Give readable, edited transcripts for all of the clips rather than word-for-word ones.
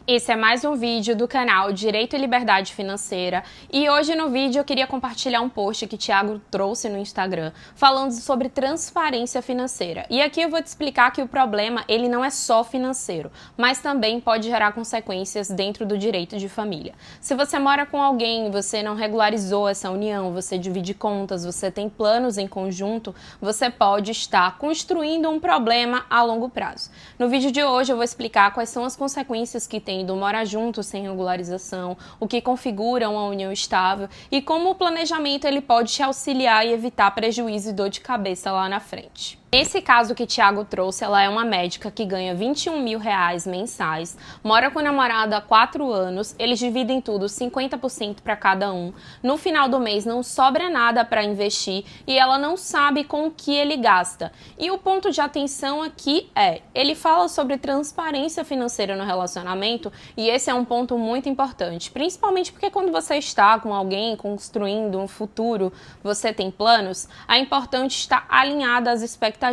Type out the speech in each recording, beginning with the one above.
Esse é mais um vídeo do canal Direito e Liberdade Financeira e hoje no vídeo eu queria compartilhar um post que Thiago trouxe no Instagram falando sobre transparência financeira. E aqui eu vou te explicar que o problema ele não é só financeiro, mas também pode gerar consequências dentro do direito de família. Se você mora com alguém, você não regularizou essa união, você divide contas, você tem planos em conjunto, você pode estar construindo um problema a longo prazo. No vídeo de hoje eu vou explicar quais são as consequências que tem do morar junto sem regularização, o que configura uma união estável e como o planejamento ele pode te auxiliar e evitar prejuízo e dor de cabeça lá na frente. Nesse caso que Thiago trouxe, ela é uma médica que ganha R$21 mil mensais, mora com o namorado há 4 anos, eles dividem tudo 50% para cada um. No final do mês não sobra nada para investir e ela não sabe com o que ele gasta. E o ponto de atenção aqui ele fala sobre transparência financeira no relacionamento e esse é um ponto muito importante, principalmente porque quando você está com alguém construindo um futuro, você tem planos, é importante estar alinhada às expectativas,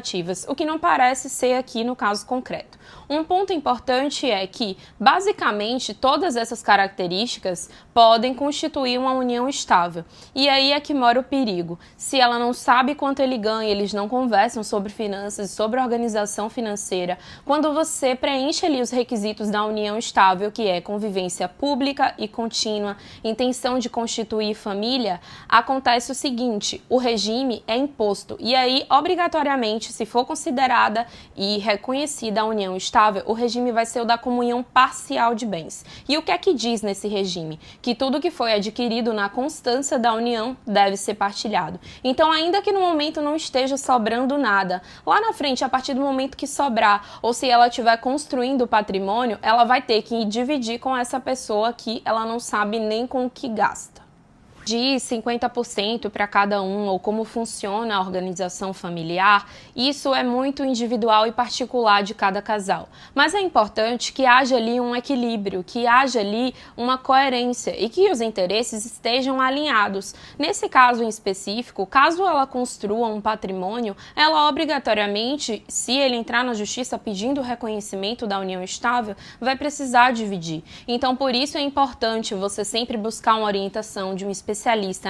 o que não parece ser aqui no caso concreto. Um ponto importante é que, basicamente, todas essas características podem constituir uma união estável. E aí é que mora o perigo. Se ela não sabe quanto ele ganha, eles não conversam sobre finanças, sobre organização financeira, quando você preenche ali os requisitos da união estável, que é convivência pública e contínua, intenção de constituir família, acontece o seguinte, o regime é imposto. E aí, obrigatoriamente, se for considerada e reconhecida a união estável, o regime vai ser o da comunhão parcial de bens. E o que é que diz nesse regime? Que tudo que foi adquirido na constância da união deve ser partilhado. Então, ainda que no momento não esteja sobrando nada, lá na frente, a partir do momento que sobrar, ou se ela estiver construindo o patrimônio, ela vai ter que dividir com essa pessoa que ela não sabe nem com o que gasta. De 50% para cada um, ou como funciona a organização familiar, isso é muito individual e particular de cada casal. Mas é importante que haja ali um equilíbrio, que haja ali uma coerência e que os interesses estejam alinhados. Nesse caso em específico, caso ela construa um patrimônio, ela obrigatoriamente, se ele entrar na justiça pedindo o reconhecimento da união estável, vai precisar dividir. Então, por isso é importante você sempre buscar uma orientação de um especialista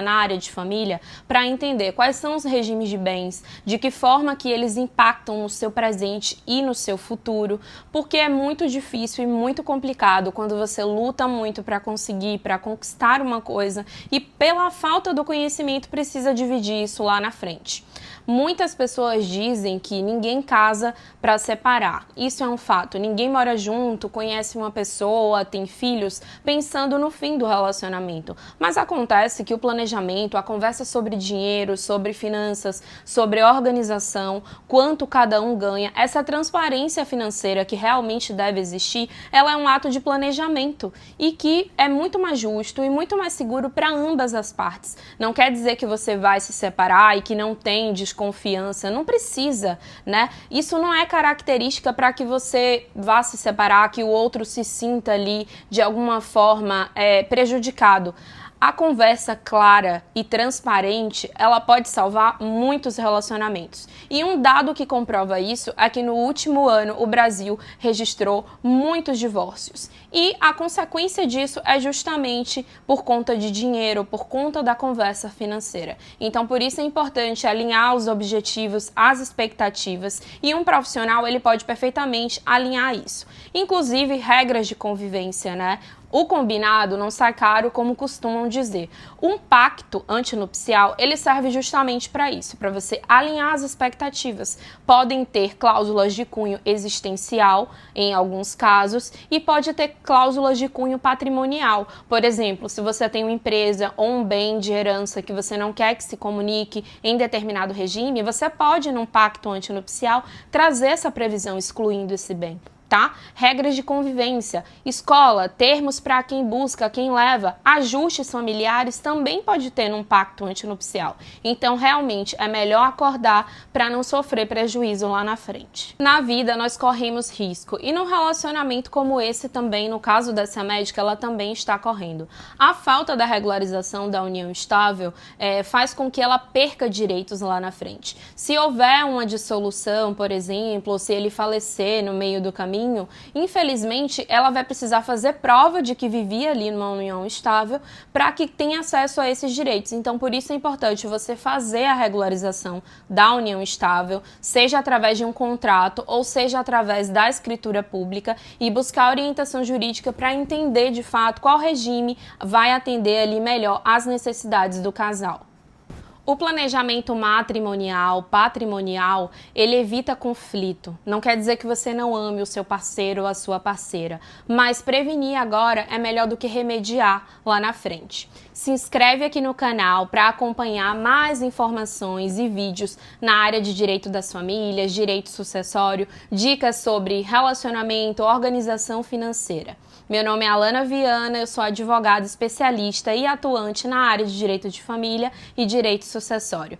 na área de família para entender quais são os regimes de bens, de que forma que eles impactam no seu presente e no seu futuro, porque é muito difícil e muito complicado quando você luta muito para conseguir, para conquistar uma coisa e pela falta do conhecimento precisa dividir isso lá na frente. Muitas pessoas dizem que ninguém casa para separar. Isso é um fato. Ninguém mora junto, conhece uma pessoa, tem filhos, pensando no fim do relacionamento. Mas acontece que o planejamento, a conversa sobre dinheiro, sobre finanças, sobre organização, quanto cada um ganha, essa transparência financeira que realmente deve existir, ela é um ato de planejamento e que é muito mais justo e muito mais seguro para ambas as partes. Não quer dizer que você vai se separar e que não tem desconfiança, não precisa, né? Isso não é característica para que você vá se separar, que o outro se sinta ali de alguma forma prejudicado. A conversa clara e transparente, ela pode salvar muitos relacionamentos. E um dado que comprova isso é que no último ano o Brasil registrou muitos divórcios. E a consequência disso é justamente por conta de dinheiro, por conta da conversa financeira. Então, por isso é importante alinhar os objetivos, as expectativas, e um profissional ele pode perfeitamente alinhar isso. Inclusive regras de convivência, né? O combinado não sai caro, como costumam dizer. Um pacto antinupcial, ele serve justamente para isso, para você alinhar as expectativas. Podem ter cláusulas de cunho existencial, em alguns casos, e pode ter cláusulas de cunho patrimonial. Por exemplo, se você tem uma empresa ou um bem de herança que você não quer que se comunique em determinado regime, você pode, num pacto antinupcial, trazer essa previsão excluindo esse bem. Tá? Regras de convivência, escola, termos para quem busca, quem leva, ajustes familiares também pode ter num pacto antinupcial. Então, realmente, é melhor acordar para não sofrer prejuízo lá na frente. Na vida, nós corremos risco e num relacionamento como esse também, no caso dessa médica, ela também está correndo. A falta da regularização da união estável faz com que ela perca direitos lá na frente. Se houver uma dissolução, por exemplo, ou se ele falecer no meio do caminho, caminho, infelizmente ela vai precisar fazer prova de que vivia ali numa união estável para que tenha acesso a esses direitos. Então, por isso é importante você fazer a regularização da união estável, seja através de um contrato ou seja através da escritura pública, e buscar orientação jurídica para entender de fato qual regime vai atender ali melhor às necessidades do casal. O planejamento matrimonial, patrimonial, ele evita conflito. Não quer dizer que você não ame o seu parceiro ou a sua parceira, mas prevenir agora é melhor do que remediar lá na frente. Se inscreve aqui no canal para acompanhar mais informações e vídeos na área de direito das famílias, direito sucessório, dicas sobre relacionamento, organização financeira. Meu nome é Alana Viana, eu sou advogada especialista e atuante na área de direito de família e direito sucessório.